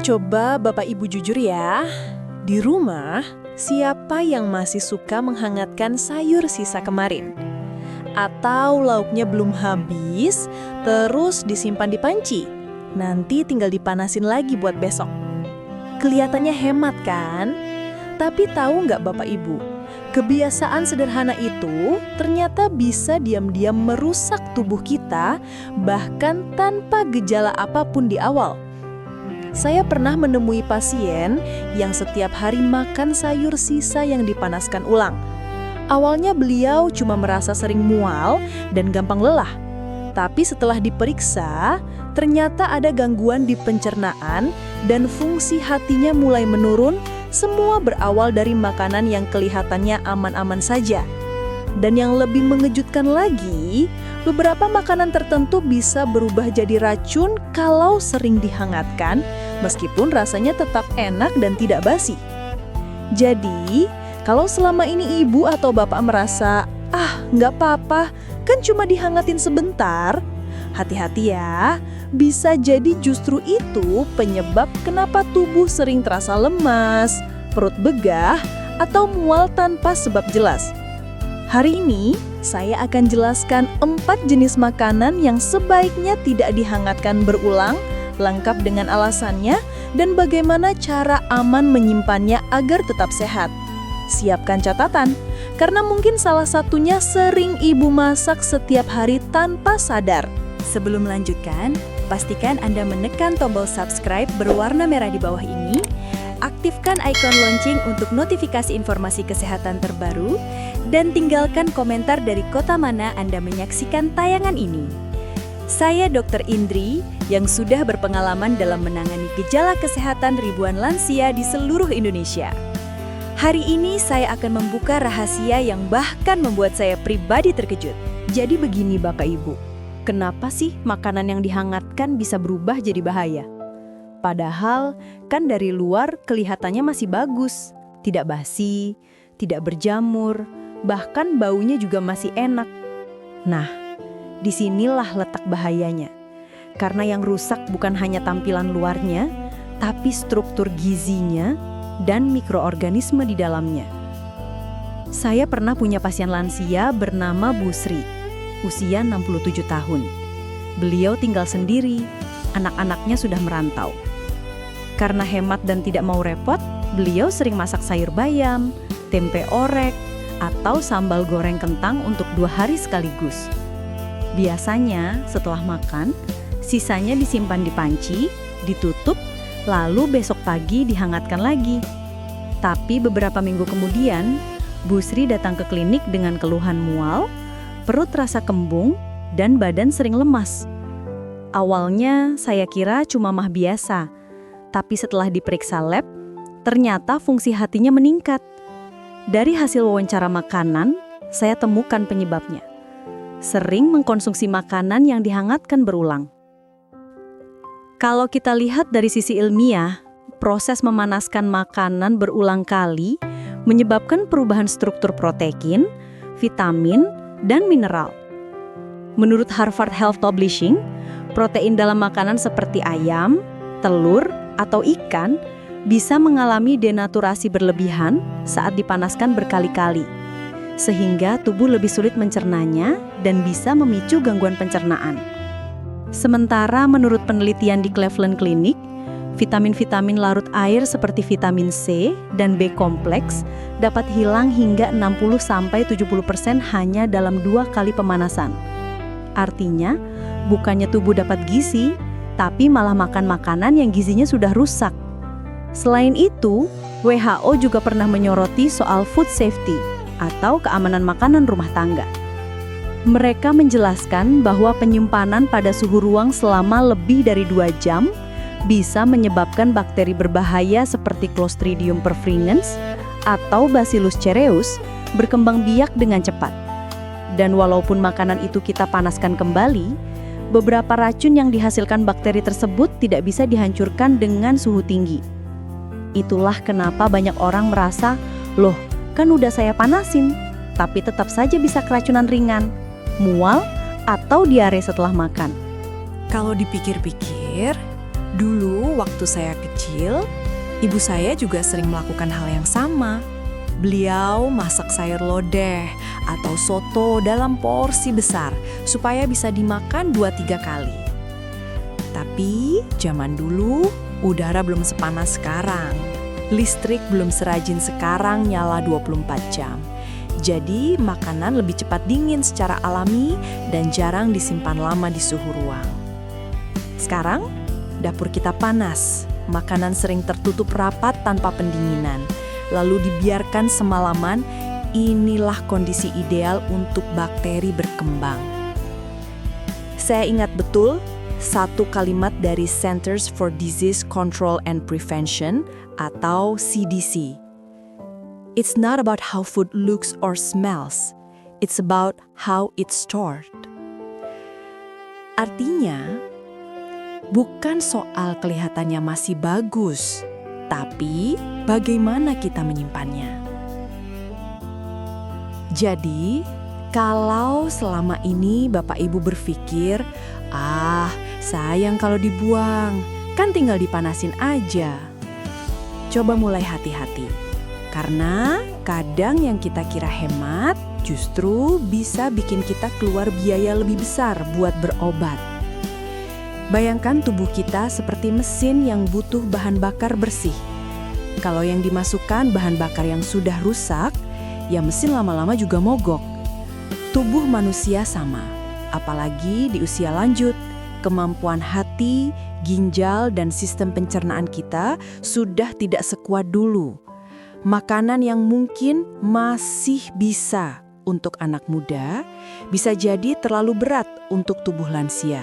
Coba Bapak Ibu jujur ya, di rumah siapa yang masih suka menghangatkan sayur sisa kemarin? Atau lauknya belum habis, terus disimpan di panci? Nanti tinggal dipanasin lagi buat besok. Kelihatannya hemat kan? Tapi tahu nggak Bapak Ibu, kebiasaan sederhana itu ternyata bisa diam-diam merusak tubuh kita, bahkan tanpa gejala apapun di awal. Saya pernah menemui pasien yang setiap hari makan sayur sisa yang dipanaskan ulang. Awalnya beliau cuma merasa sering mual dan gampang lelah. Tapi setelah diperiksa, ternyata ada gangguan di pencernaan dan fungsi hatinya mulai menurun. Semua berawal dari makanan yang kelihatannya aman-aman saja. Dan yang lebih mengejutkan lagi, beberapa makanan tertentu bisa berubah jadi racun kalau sering dihangatkan, meskipun rasanya tetap enak dan tidak basi. Jadi, kalau selama ini ibu atau bapak merasa, nggak apa-apa, kan cuma dihangatin sebentar, hati-hati ya, bisa jadi justru itu penyebab kenapa tubuh sering terasa lemas, perut begah, atau mual tanpa sebab jelas. Hari ini, saya akan jelaskan 4 jenis makanan yang sebaiknya tidak dihangatkan berulang, lengkap dengan alasannya, dan bagaimana cara aman menyimpannya agar tetap sehat. Siapkan catatan, karena mungkin salah satunya sering ibu masak setiap hari tanpa sadar. Sebelum melanjutkan, pastikan Anda menekan tombol subscribe berwarna merah di bawah ini, aktifkan ikon lonceng untuk notifikasi informasi kesehatan terbaru, dan tinggalkan komentar dari kota mana Anda menyaksikan tayangan ini. Saya Dr. Indri yang sudah berpengalaman dalam menangani gejala kesehatan ribuan lansia di seluruh Indonesia. Hari ini saya akan membuka rahasia yang bahkan membuat saya pribadi terkejut. Jadi begini Bapak Ibu, kenapa sih makanan yang dihangatkan bisa berubah jadi bahaya? Padahal kan dari luar kelihatannya masih bagus, tidak basi, tidak berjamur, bahkan baunya juga masih enak. Nah, disinilah letak bahayanya. Karena yang rusak bukan hanya tampilan luarnya, tapi struktur gizinya dan mikroorganisme di dalamnya. Saya pernah punya pasien lansia bernama Bu Sri, usia 67 tahun. Beliau tinggal sendiri, anak-anaknya sudah merantau. Karena hemat dan tidak mau repot, beliau sering masak sayur bayam, tempe orek, atau sambal goreng kentang untuk 2 hari sekaligus. Biasanya setelah makan, sisanya disimpan di panci, ditutup, lalu besok pagi dihangatkan lagi. Tapi beberapa minggu kemudian, Bu Sri datang ke klinik dengan keluhan mual, perut rasa kembung, dan badan sering lemas. Awalnya saya kira cuma mah biasa, tapi setelah diperiksa lab, ternyata fungsi hatinya meningkat. Dari hasil wawancara makanan, saya temukan penyebabnya. Sering mengkonsumsi makanan yang dihangatkan berulang. Kalau kita lihat dari sisi ilmiah, proses memanaskan makanan berulang kali menyebabkan perubahan struktur protein, vitamin, dan mineral. Menurut Harvard Health Publishing, protein dalam makanan seperti ayam, telur, atau ikan bisa mengalami denaturasi berlebihan saat dipanaskan berkali-kali, sehingga tubuh lebih sulit mencernanya dan bisa memicu gangguan pencernaan. Sementara menurut penelitian di Cleveland Clinic, vitamin-vitamin larut air seperti vitamin C dan B kompleks dapat hilang hingga 60-70% hanya dalam 2 kali pemanasan. Artinya, bukannya tubuh dapat gizi, tapi malah makan makanan yang gizinya sudah rusak. Selain itu, WHO juga pernah menyoroti soal food safety atau keamanan makanan rumah tangga. Mereka menjelaskan bahwa penyimpanan pada suhu ruang selama lebih dari 2 jam bisa menyebabkan bakteri berbahaya seperti Clostridium perfringens atau Bacillus cereus berkembang biak dengan cepat. Dan walaupun makanan itu kita panaskan kembali, beberapa racun yang dihasilkan bakteri tersebut tidak bisa dihancurkan dengan suhu tinggi. Itulah kenapa banyak orang merasa, loh kan udah saya panasin, tapi tetap saja bisa keracunan ringan, mual, atau diare setelah makan. Kalau dipikir-pikir, Dulu waktu saya kecil, ibu saya juga sering melakukan hal yang sama. Beliau masak sayur lodeh atau soto dalam porsi besar supaya bisa dimakan 2-3 kali. Tapi zaman dulu udara belum sepanas sekarang. Listrik belum serajin sekarang nyala 24 jam. Jadi makanan lebih cepat dingin secara alami dan jarang disimpan lama di suhu ruang. Sekarang, dapur kita panas, makanan sering tertutup rapat tanpa pendinginan, lalu dibiarkan semalaman. Inilah kondisi ideal untuk bakteri berkembang. Saya ingat betul satu kalimat dari Centers for Disease Control and Prevention atau CDC. It's not about how food looks or smells, it's about how it's stored. Artinya, bukan soal kelihatannya masih bagus, tapi bagaimana kita menyimpannya. Jadi, kalau selama ini Bapak Ibu berpikir, sayang kalau dibuang, kan tinggal dipanasin aja. Coba mulai hati-hati, karena kadang yang kita kira hemat justru bisa bikin kita keluar biaya lebih besar buat berobat. Bayangkan tubuh kita seperti mesin yang butuh bahan bakar bersih. Kalau yang dimasukkan bahan bakar yang sudah rusak, ya mesin lama-lama juga mogok. Tubuh manusia sama, apalagi di usia lanjut, kemampuan hati, ginjal, dan sistem pencernaan kita sudah tidak sekuat dulu. Makanan yang mungkin masih bisa untuk anak muda, bisa jadi terlalu berat untuk tubuh lansia.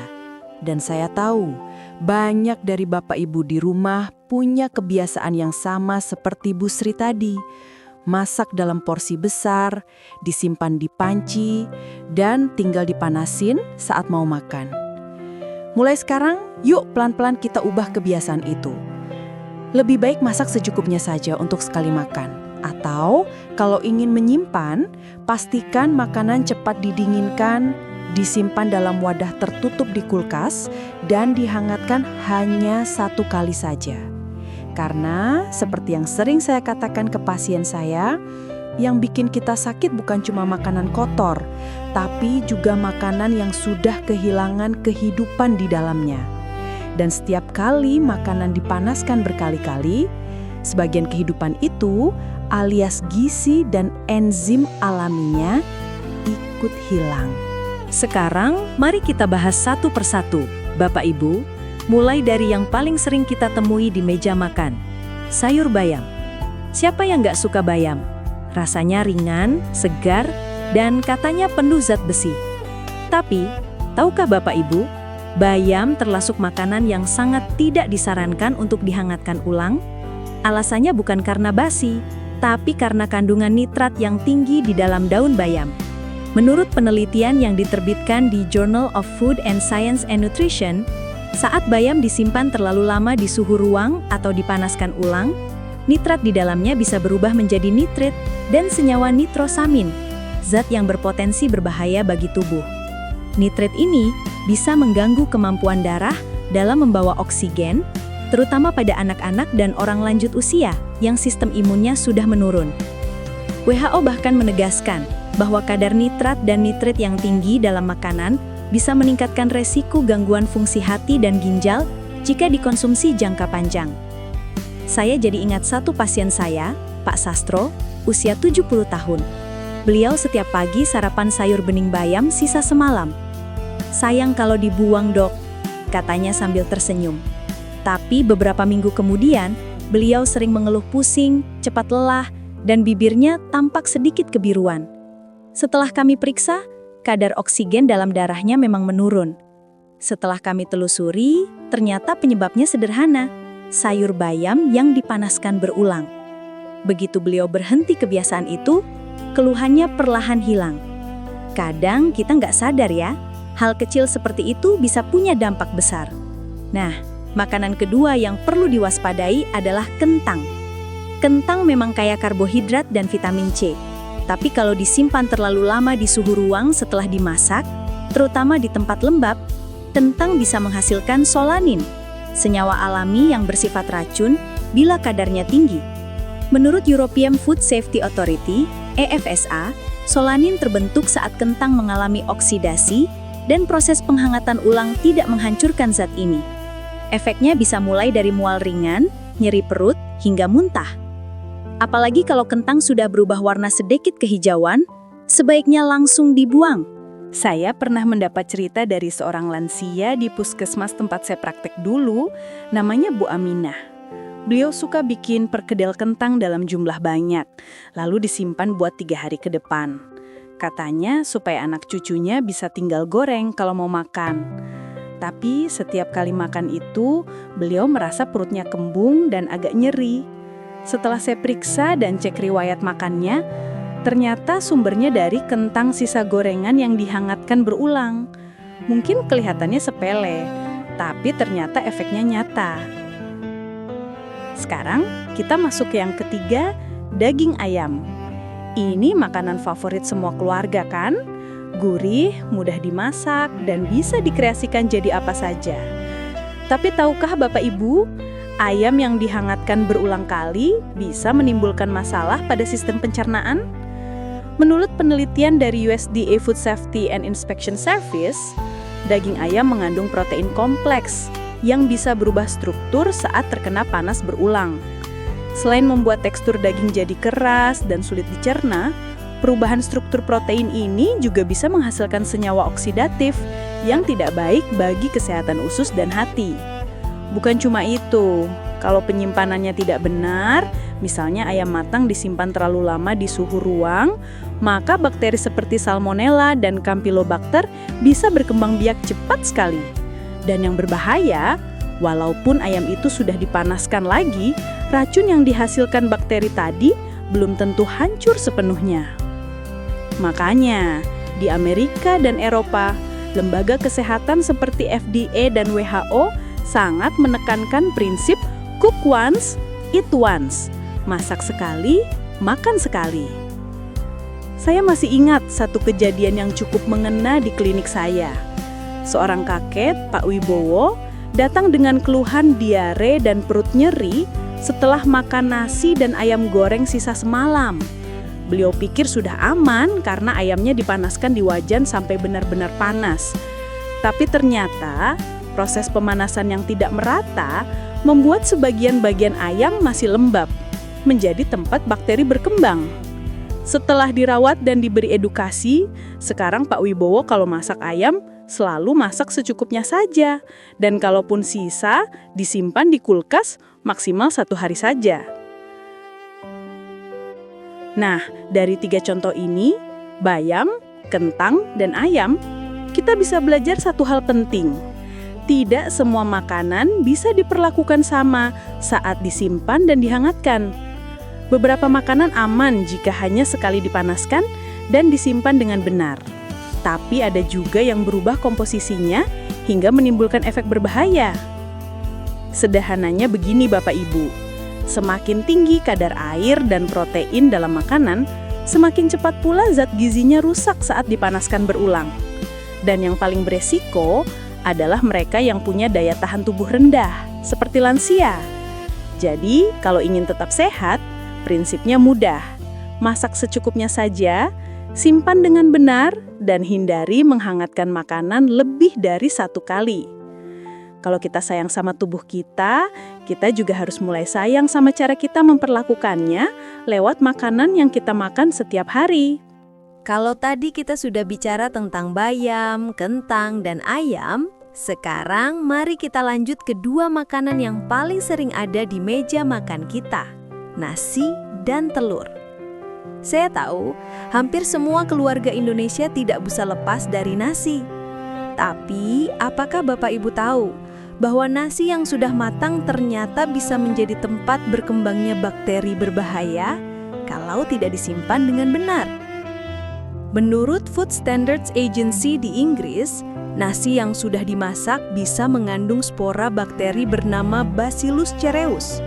Dan saya tahu, banyak dari Bapak Ibu di rumah punya kebiasaan yang sama seperti Bu Sri tadi. Masak dalam porsi besar, disimpan di panci, dan tinggal dipanasin saat mau makan. Mulai sekarang, yuk pelan-pelan kita ubah kebiasaan itu. Lebih baik masak secukupnya saja untuk sekali makan. Atau, kalau ingin menyimpan, pastikan makanan cepat didinginkan, disimpan dalam wadah tertutup di kulkas, dan dihangatkan hanya 1 kali saja. Karena, seperti yang sering saya katakan ke pasien saya, yang bikin kita sakit bukan cuma makanan kotor, tapi juga makanan yang sudah kehilangan kehidupan di dalamnya. Dan setiap kali makanan dipanaskan berkali-kali, sebagian kehidupan itu alias gizi dan enzim alaminya ikut hilang. Sekarang, mari kita bahas satu persatu, Bapak Ibu, mulai dari yang paling sering kita temui di meja makan, sayur bayam. Siapa yang nggak suka bayam? Rasanya ringan, segar, dan katanya penuh zat besi. Tapi, tahukah Bapak Ibu, bayam termasuk makanan yang sangat tidak disarankan untuk dihangatkan ulang? Alasannya bukan karena basi, tapi karena kandungan nitrat yang tinggi di dalam daun bayam. Menurut penelitian yang diterbitkan di Journal of Food and Science and Nutrition, saat bayam disimpan terlalu lama di suhu ruang atau dipanaskan ulang, nitrat di dalamnya bisa berubah menjadi nitrit dan senyawa nitrosamin, zat yang berpotensi berbahaya bagi tubuh. Nitrit ini bisa mengganggu kemampuan darah dalam membawa oksigen, terutama pada anak-anak dan orang lanjut usia yang sistem imunnya sudah menurun. WHO bahkan menegaskan bahwa kadar nitrat dan nitrit yang tinggi dalam makanan bisa meningkatkan resiko gangguan fungsi hati dan ginjal jika dikonsumsi jangka panjang. Saya jadi ingat satu pasien saya, Pak Sastro, usia 70 tahun. Beliau setiap pagi sarapan sayur bening bayam sisa semalam. Sayang kalau dibuang, Dok, katanya sambil tersenyum. Tapi beberapa minggu kemudian, beliau sering mengeluh pusing, cepat lelah, dan bibirnya tampak sedikit kebiruan. Setelah kami periksa, kadar oksigen dalam darahnya memang menurun. Setelah kami telusuri, ternyata penyebabnya sederhana, sayur bayam yang dipanaskan berulang. Begitu beliau berhenti kebiasaan itu, keluhannya perlahan hilang. Kadang kita nggak sadar ya, hal kecil seperti itu bisa punya dampak besar. Nah, makanan kedua yang perlu diwaspadai adalah kentang. Kentang memang kaya karbohidrat dan vitamin C. Tapi kalau disimpan terlalu lama di suhu ruang setelah dimasak, terutama di tempat lembab, kentang bisa menghasilkan solanin, senyawa alami yang bersifat racun bila kadarnya tinggi. Menurut European Food Safety Authority, EFSA, solanin terbentuk saat kentang mengalami oksidasi dan proses penghangatan ulang tidak menghancurkan zat ini. Efeknya bisa mulai dari mual ringan, nyeri perut, hingga muntah. Apalagi kalau kentang sudah berubah warna sedikit kehijauan, sebaiknya langsung dibuang. Saya pernah mendapat cerita dari seorang lansia di puskesmas tempat saya praktek dulu, namanya Bu Aminah. Beliau suka bikin perkedel kentang dalam jumlah banyak, lalu disimpan buat 3 hari ke depan. Katanya supaya anak cucunya bisa tinggal goreng kalau mau makan. Tapi setiap kali makan itu, beliau merasa perutnya kembung dan agak nyeri. Setelah saya periksa dan cek riwayat makannya, ternyata sumbernya dari kentang sisa gorengan yang dihangatkan berulang. Mungkin kelihatannya sepele, tapi ternyata efeknya nyata. Sekarang kita masuk ke yang ketiga, daging ayam. Ini makanan favorit semua keluarga kan? Gurih, mudah dimasak, dan bisa dikreasikan jadi apa saja. Tapi tahukah Bapak Ibu, ayam yang dihangatkan berulang kali bisa menimbulkan masalah pada sistem pencernaan? Menurut penelitian dari USDA Food Safety and Inspection Service, daging ayam mengandung protein kompleks yang bisa berubah struktur saat terkena panas berulang. Selain membuat tekstur daging jadi keras dan sulit dicerna, perubahan struktur protein ini juga bisa menghasilkan senyawa oksidatif yang tidak baik bagi kesehatan usus dan hati. Bukan cuma itu, kalau penyimpanannya tidak benar, misalnya ayam matang disimpan terlalu lama di suhu ruang, maka bakteri seperti Salmonella dan Campylobacter bisa berkembang biak cepat sekali. Dan yang berbahaya, walaupun ayam itu sudah dipanaskan lagi, racun yang dihasilkan bakteri tadi belum tentu hancur sepenuhnya. Makanya, di Amerika dan Eropa, lembaga kesehatan seperti FDA dan WHO sangat menekankan prinsip cook once, eat once. Masak sekali, makan sekali. Saya masih ingat satu kejadian yang cukup mengena di klinik saya. Seorang kakek, Pak Wibowo, datang dengan keluhan diare dan perut nyeri setelah makan nasi dan ayam goreng sisa semalam. Beliau pikir sudah aman karena ayamnya dipanaskan di wajan sampai benar-benar panas. Tapi ternyata proses pemanasan yang tidak merata membuat sebagian bagian ayam masih lembab, menjadi tempat bakteri berkembang. Setelah dirawat dan diberi edukasi, sekarang Pak Wibowo kalau masak ayam selalu masak secukupnya saja. Dan kalaupun sisa, disimpan di kulkas maksimal 1 hari saja. Nah, dari 3 contoh ini, bayam, kentang, dan ayam, kita bisa belajar satu hal penting. Tidak semua makanan bisa diperlakukan sama saat disimpan dan dihangatkan. Beberapa makanan aman jika hanya sekali dipanaskan dan disimpan dengan benar. Tapi ada juga yang berubah komposisinya hingga menimbulkan efek berbahaya. Sederhananya begini Bapak Ibu, semakin tinggi kadar air dan protein dalam makanan, semakin cepat pula zat gizinya rusak saat dipanaskan berulang. Dan yang paling beresiko adalah mereka yang punya daya tahan tubuh rendah, seperti lansia. Jadi, kalau ingin tetap sehat, prinsipnya mudah. Masak secukupnya saja, simpan dengan benar, dan hindari menghangatkan makanan lebih dari 1 kali. Kalau kita sayang sama tubuh kita juga harus mulai sayang sama cara kita memperlakukannya lewat makanan yang kita makan setiap hari. Kalau tadi kita sudah bicara tentang bayam, kentang, dan ayam, sekarang mari kita lanjut ke 2 makanan yang paling sering ada di meja makan kita, nasi dan telur. Saya tahu, hampir semua keluarga Indonesia tidak bisa lepas dari nasi. Tapi, apakah Bapak Ibu tahu bahwa nasi yang sudah matang ternyata bisa menjadi tempat berkembangnya bakteri berbahaya kalau tidak disimpan dengan benar? Menurut Food Standards Agency di Inggris, nasi yang sudah dimasak bisa mengandung spora bakteri bernama Bacillus cereus.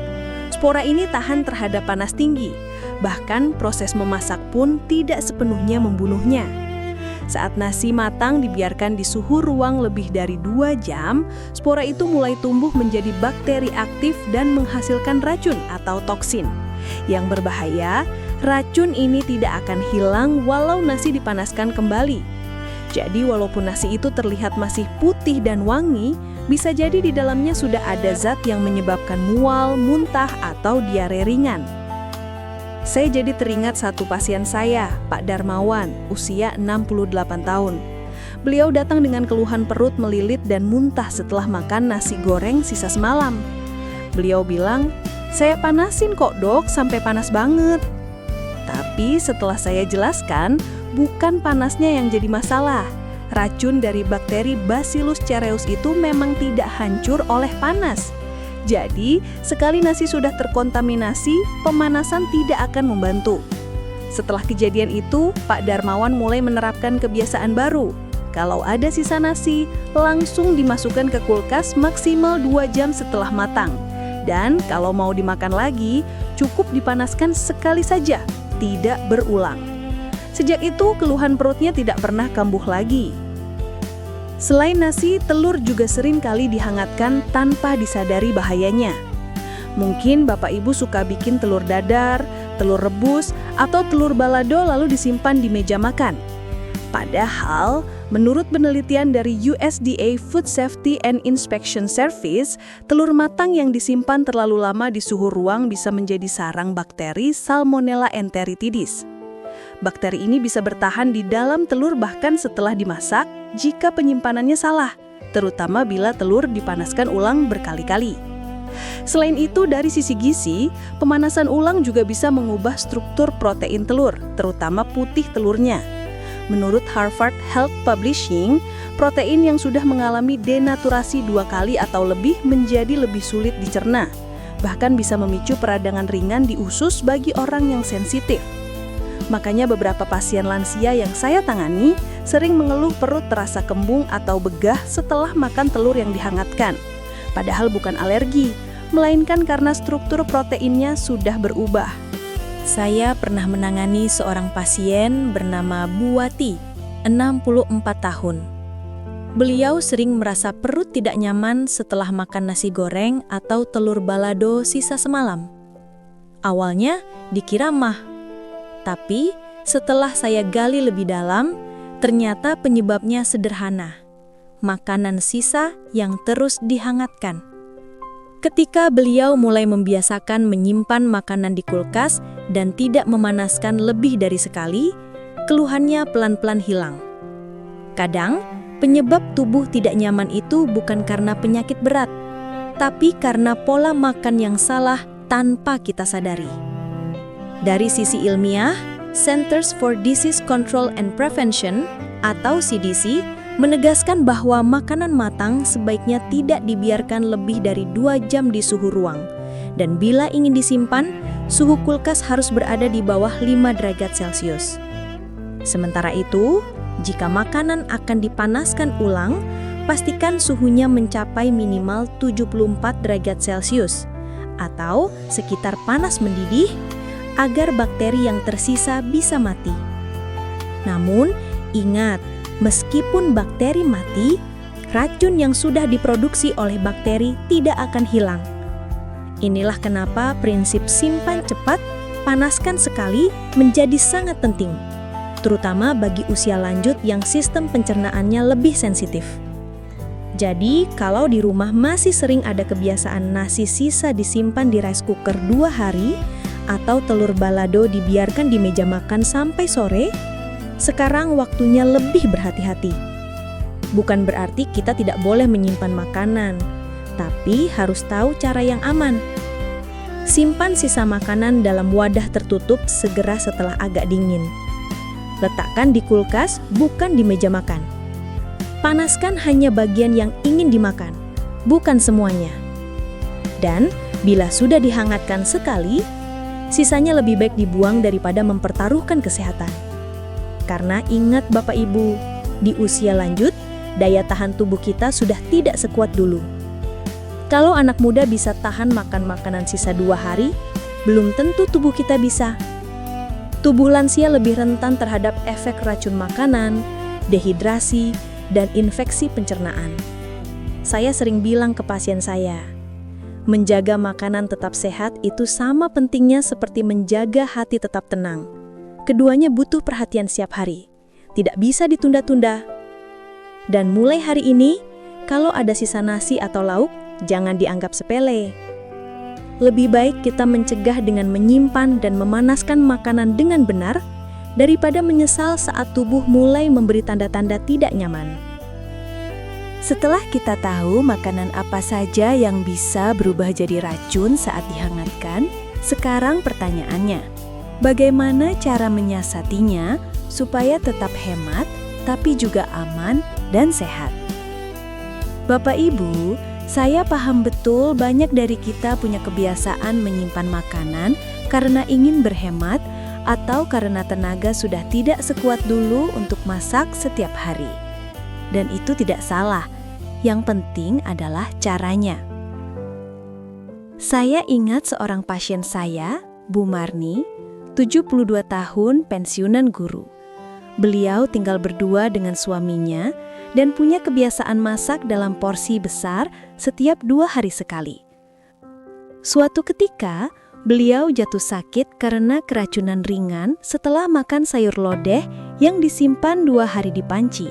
Spora ini tahan terhadap panas tinggi, bahkan proses memasak pun tidak sepenuhnya membunuhnya. Saat nasi matang dibiarkan di suhu ruang lebih dari 2 jam, spora itu mulai tumbuh menjadi bakteri aktif dan menghasilkan racun atau toksin. Yang berbahaya, racun ini tidak akan hilang walau nasi dipanaskan kembali. Jadi walaupun nasi itu terlihat masih putih dan wangi, bisa jadi di dalamnya sudah ada zat yang menyebabkan mual, muntah, atau diare ringan. Saya jadi teringat satu pasien saya, Pak Darmawan, usia 68 tahun. Beliau datang dengan keluhan perut melilit dan muntah setelah makan nasi goreng sisa semalam. Beliau bilang, "Saya panasin kok dok, sampai panas banget." Tapi setelah saya jelaskan, bukan panasnya yang jadi masalah. Racun dari bakteri Bacillus cereus itu memang tidak hancur oleh panas. Jadi, sekali nasi sudah terkontaminasi, pemanasan tidak akan membantu. Setelah kejadian itu, Pak Darmawan mulai menerapkan kebiasaan baru. Kalau ada sisa nasi, langsung dimasukkan ke kulkas maksimal 2 jam setelah matang. Dan kalau mau dimakan lagi, cukup dipanaskan sekali saja, tidak berulang. Sejak itu, keluhan perutnya tidak pernah kambuh lagi. Selain nasi, telur juga sering kali dihangatkan tanpa disadari bahayanya. Mungkin Bapak Ibu suka bikin telur dadar, telur rebus, atau telur balado lalu disimpan di meja makan. Padahal, menurut penelitian dari USDA Food Safety and Inspection Service, telur matang yang disimpan terlalu lama di suhu ruang bisa menjadi sarang bakteri Salmonella enteritidis. Bakteri ini bisa bertahan di dalam telur bahkan setelah dimasak jika penyimpanannya salah, terutama bila telur dipanaskan ulang berkali-kali. Selain itu, dari sisi gizi, pemanasan ulang juga bisa mengubah struktur protein telur, terutama putih telurnya. Menurut Harvard Health Publishing, protein yang sudah mengalami denaturasi 2 kali atau lebih menjadi lebih sulit dicerna, bahkan bisa memicu peradangan ringan di usus bagi orang yang sensitif. Makanya beberapa pasien lansia yang saya tangani sering mengeluh perut terasa kembung atau begah setelah makan telur yang dihangatkan. Padahal bukan alergi, melainkan karena struktur proteinnya sudah berubah. Saya pernah menangani seorang pasien bernama Bu Wati, 64 tahun. Beliau sering merasa perut tidak nyaman setelah makan nasi goreng atau telur balado sisa semalam. Awalnya dikira mah. Tapi setelah saya gali lebih dalam, ternyata penyebabnya sederhana. Makanan sisa yang terus dihangatkan. Ketika beliau mulai membiasakan menyimpan makanan di kulkas dan tidak memanaskan lebih dari sekali, keluhannya pelan-pelan hilang. Kadang, penyebab tubuh tidak nyaman itu bukan karena penyakit berat, tapi karena pola makan yang salah tanpa kita sadari. Dari sisi ilmiah, Centers for Disease Control and Prevention atau CDC menegaskan bahwa makanan matang sebaiknya tidak dibiarkan lebih dari 2 jam di suhu ruang. Dan bila ingin disimpan, suhu kulkas harus berada di bawah 5 derajat Celcius. Sementara itu, jika makanan akan dipanaskan ulang, pastikan suhunya mencapai minimal 74 derajat Celcius atau sekitar panas mendidih agar bakteri yang tersisa bisa mati. Namun, ingat, meskipun bakteri mati, racun yang sudah diproduksi oleh bakteri tidak akan hilang. Inilah kenapa prinsip simpan cepat, panaskan sekali menjadi sangat penting, terutama bagi usia lanjut yang sistem pencernaannya lebih sensitif. Jadi, kalau di rumah masih sering ada kebiasaan nasi sisa disimpan di rice cooker 2 hari, atau telur balado dibiarkan di meja makan sampai sore, sekarang waktunya lebih berhati-hati. Bukan berarti kita tidak boleh menyimpan makanan, tapi harus tahu cara yang aman. Simpan sisa makanan dalam wadah tertutup segera setelah agak dingin. Letakkan di kulkas, bukan di meja makan. Panaskan hanya bagian yang ingin dimakan, bukan semuanya. Dan bila sudah dihangatkan sekali, sisanya lebih baik dibuang daripada mempertaruhkan kesehatan. Karena ingat Bapak Ibu, di usia lanjut, daya tahan tubuh kita sudah tidak sekuat dulu. Kalau anak muda bisa tahan makan makanan sisa 2 hari, belum tentu tubuh kita bisa. Tubuh lansia lebih rentan terhadap efek racun makanan, dehidrasi, dan infeksi pencernaan. Saya sering bilang ke pasien saya, menjaga makanan tetap sehat itu sama pentingnya seperti menjaga hati tetap tenang. Keduanya butuh perhatian setiap hari, tidak bisa ditunda-tunda. Dan mulai hari ini, kalau ada sisa nasi atau lauk, jangan dianggap sepele. Lebih baik kita mencegah dengan menyimpan dan memanaskan makanan dengan benar daripada menyesal saat tubuh mulai memberi tanda-tanda tidak nyaman. Setelah kita tahu makanan apa saja yang bisa berubah jadi racun saat dihangatkan, sekarang pertanyaannya, bagaimana cara menyiasatinya supaya tetap hemat tapi juga aman dan sehat? Bapak Ibu, saya paham betul banyak dari kita punya kebiasaan menyimpan makanan karena ingin berhemat atau karena tenaga sudah tidak sekuat dulu untuk masak setiap hari. Dan itu tidak salah, yang penting adalah caranya. Saya ingat seorang pasien saya, Bu Marni, 72 tahun, pensiunan guru. Beliau tinggal berdua dengan suaminya dan punya kebiasaan masak dalam porsi besar setiap 2 hari sekali. Suatu ketika, beliau jatuh sakit karena keracunan ringan setelah makan sayur lodeh yang disimpan 2 hari di panci.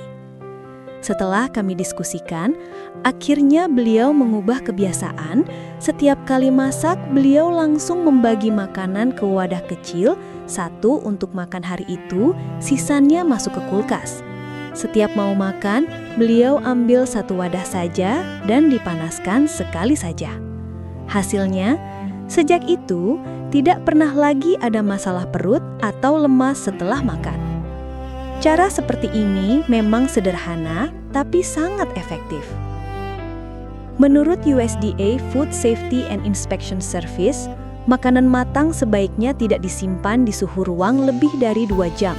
Setelah kami diskusikan, akhirnya beliau mengubah kebiasaan. Setiap kali masak, beliau langsung membagi makanan ke wadah kecil, satu untuk makan hari itu, sisanya masuk ke kulkas. Setiap mau makan, beliau ambil satu wadah saja dan dipanaskan sekali saja. Hasilnya, sejak itu tidak pernah lagi ada masalah perut atau lemas setelah makan. Cara seperti ini memang sederhana, tapi sangat efektif. Menurut USDA Food Safety and Inspection Service, makanan matang sebaiknya tidak disimpan di suhu ruang lebih dari 2 jam.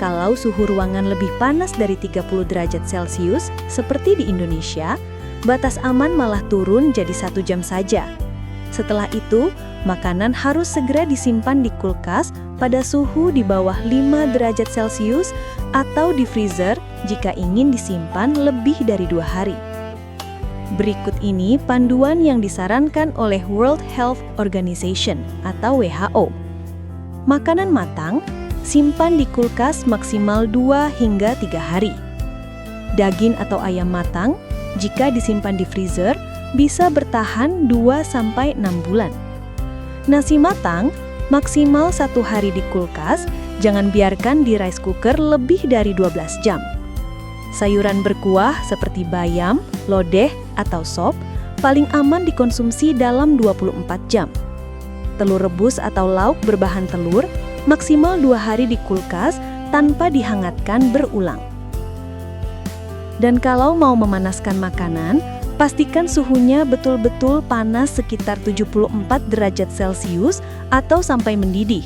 Kalau suhu ruangan lebih panas dari 30 derajat Celcius, seperti di Indonesia, batas aman malah turun jadi 1 jam saja. Setelah itu, makanan harus segera disimpan di kulkas pada suhu di bawah 5 derajat Celcius atau di freezer jika ingin disimpan lebih dari 2 hari. Berikut ini panduan yang disarankan oleh World Health Organization atau WHO. Makanan matang simpan di kulkas maksimal 2 hingga 3 hari. Daging atau ayam matang, jika disimpan di freezer, bisa bertahan 2-6 bulan. Nasi matang, maksimal 1 hari di kulkas, jangan biarkan di rice cooker lebih dari 12 jam. Sayuran berkuah seperti bayam, lodeh, atau sop, paling aman dikonsumsi dalam 24 jam. Telur rebus atau lauk berbahan telur, maksimal 2 hari di kulkas tanpa dihangatkan berulang. Dan kalau mau memanaskan makanan, pastikan suhunya betul-betul panas sekitar 74 derajat Celcius atau sampai mendidih.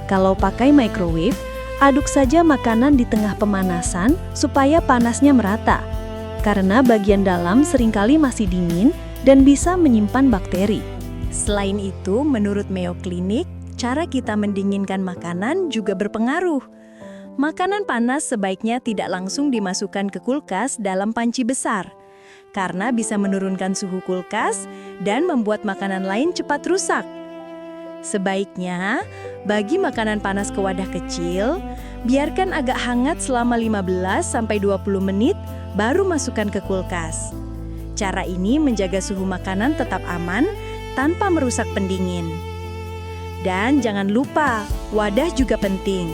Kalau pakai microwave, aduk saja makanan di tengah pemanasan supaya panasnya merata, karena bagian dalam seringkali masih dingin dan bisa menyimpan bakteri. Selain itu, menurut Mayo Clinic, cara kita mendinginkan makanan juga berpengaruh. Makanan panas sebaiknya tidak langsung dimasukkan ke kulkas dalam panci besar, karena bisa menurunkan suhu kulkas dan membuat makanan lain cepat rusak. Sebaiknya, bagi makanan panas ke wadah kecil, biarkan agak hangat selama 15-20 menit, baru masukkan ke kulkas. Cara ini menjaga suhu makanan tetap aman tanpa merusak pendingin. Dan jangan lupa, wadah juga penting.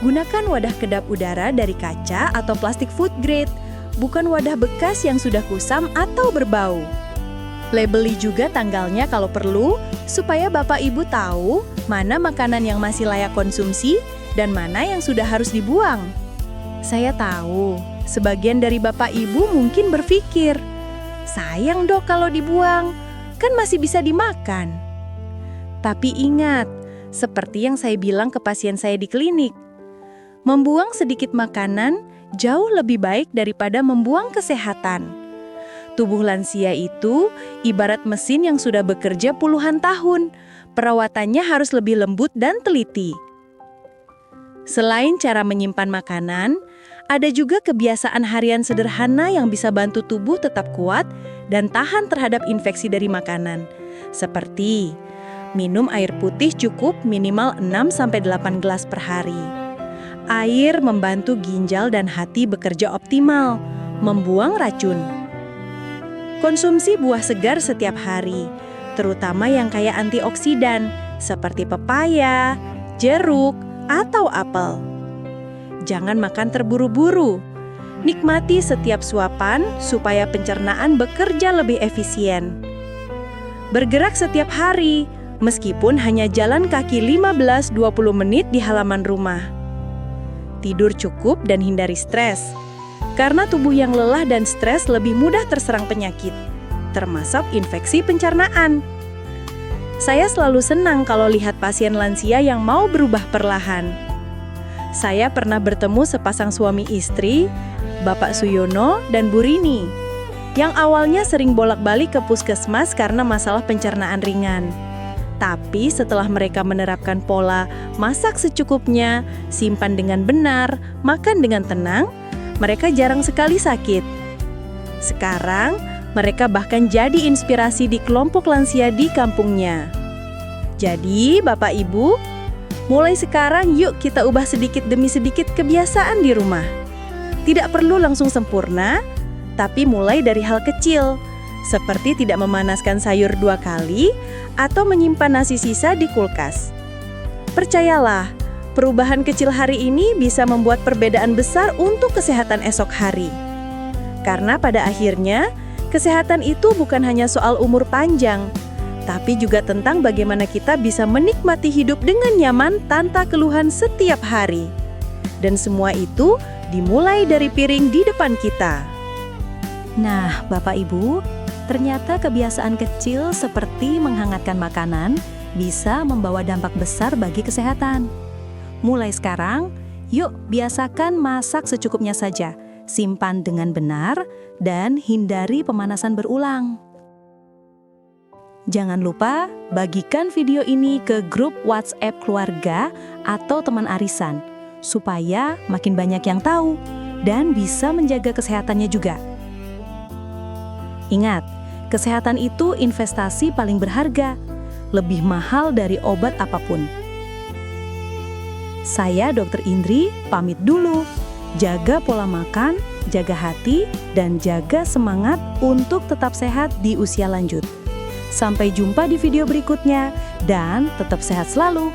Gunakan wadah kedap udara dari kaca atau plastik food grade, bukan wadah bekas yang sudah kusam atau berbau. Labeli juga tanggalnya kalau perlu, supaya Bapak Ibu tahu mana makanan yang masih layak konsumsi dan mana yang sudah harus dibuang. Saya tahu, sebagian dari Bapak Ibu mungkin berpikir, sayang dok kalau dibuang, kan masih bisa dimakan. Tapi ingat, seperti yang saya bilang ke pasien saya di klinik, membuang sedikit makanan jauh lebih baik daripada membuang kesehatan. Tubuh lansia itu ibarat mesin yang sudah bekerja puluhan tahun. Perawatannya harus lebih lembut dan teliti. Selain cara menyimpan makanan, Ada juga kebiasaan harian sederhana yang bisa bantu tubuh tetap kuat dan tahan terhadap infeksi dari makanan. Seperti minum air putih cukup minimal 6-8 gelas per hari. Air membantu ginjal dan hati bekerja optimal, membuang racun. Konsumsi buah segar setiap hari, terutama yang kaya antioksidan, seperti pepaya, jeruk, atau apel. Jangan makan terburu-buru. Nikmati setiap suapan supaya pencernaan bekerja lebih efisien. Bergerak setiap hari, meskipun hanya jalan kaki 15-20 menit di halaman rumah. Tidur cukup dan hindari stres, karena tubuh yang lelah dan stres lebih mudah terserang penyakit, termasuk infeksi pencernaan. Saya selalu senang kalau lihat pasien lansia yang mau berubah perlahan. Saya pernah bertemu sepasang suami istri, Bapak Suyono dan Bu Rini, yang awalnya sering bolak-balik ke puskesmas karena masalah pencernaan ringan. Tapi setelah mereka menerapkan pola masak secukupnya, simpan dengan benar, makan dengan tenang, mereka jarang sekali sakit. Sekarang, mereka bahkan jadi inspirasi di kelompok lansia di kampungnya. Jadi, Bapak Ibu, mulai sekarang yuk kita ubah sedikit demi sedikit kebiasaan di rumah. Tidak perlu langsung sempurna, tapi mulai dari hal kecil, seperti tidak memanaskan sayur 2 kali atau menyimpan nasi sisa di kulkas. Percayalah, perubahan kecil hari ini bisa membuat perbedaan besar untuk kesehatan esok hari. Karena pada akhirnya, kesehatan itu bukan hanya soal umur panjang, tapi juga tentang bagaimana kita bisa menikmati hidup dengan nyaman tanpa keluhan setiap hari. Dan semua itu dimulai dari piring di depan kita. Nah, Bapak Ibu, ternyata kebiasaan kecil seperti menghangatkan makanan bisa membawa dampak besar bagi kesehatan. Mulai sekarang, yuk biasakan masak secukupnya saja, simpan dengan benar, dan hindari pemanasan berulang. Jangan lupa bagikan video ini ke grup WhatsApp keluarga atau teman arisan, supaya makin banyak yang tahu dan bisa menjaga kesehatannya juga. Ingat, kesehatan itu investasi paling berharga, lebih mahal dari obat apapun. Saya Dr. Indri pamit dulu. Jaga pola makan, jaga hati, dan jaga semangat untuk tetap sehat di usia lanjut. Sampai jumpa di video berikutnya dan tetap sehat selalu.